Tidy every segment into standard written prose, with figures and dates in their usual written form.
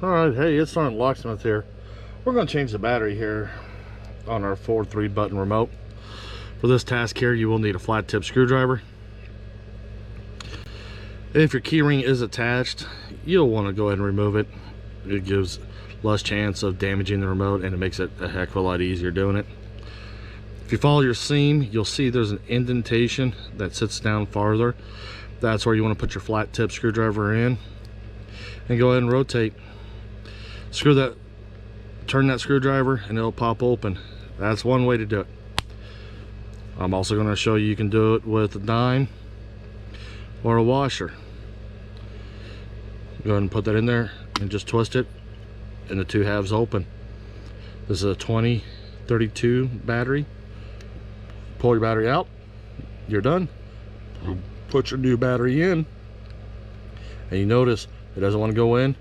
Alright, hey, it's SgtLocksmith here. We're going to change the battery here on our 4-3 button remote. For this task here, you will need a flat tip screwdriver. If your keyring is attached, you'll want to go ahead and remove it. It gives less chance of damaging the remote, and it makes it a heck of a lot easier doing it. If you follow your seam, you'll see there's an indentation that sits down farther. That's where you want to put your flat tip screwdriver in, and go ahead and rotate. Turn that screwdriver and it'll pop open. That's one way to do it. I'm also going to show you can do it with a dime or a washer. Go ahead and put that in there and just twist it, and the two halves open. This is a 2032 battery. Pull your battery out, you're done. Put your new battery in, and you notice it doesn't want to go in.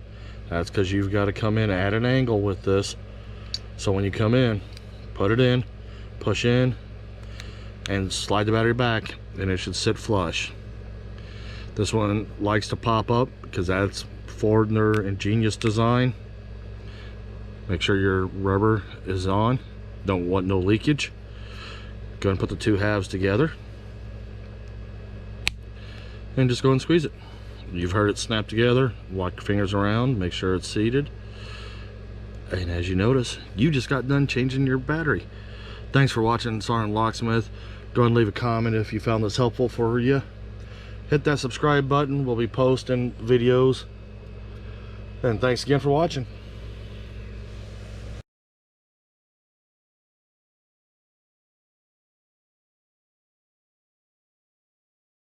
That's because you've got to come in at an angle with this. So when you come in, put it in, push in, and slide the battery back, and it should sit flush. This one likes to pop up because that's Ford and their ingenious design. Make sure your rubber is on. Don't want no leakage. Go ahead and put the two halves together, and just go and squeeze it. You've heard it snap together. Walk your fingers around, make sure it's seated, and as you notice, you just got done changing your battery. Thanks for watching SgtLocksmith. Go ahead and leave a comment if you found this helpful for you. Hit that subscribe button. We'll be posting videos, and thanks again for watching.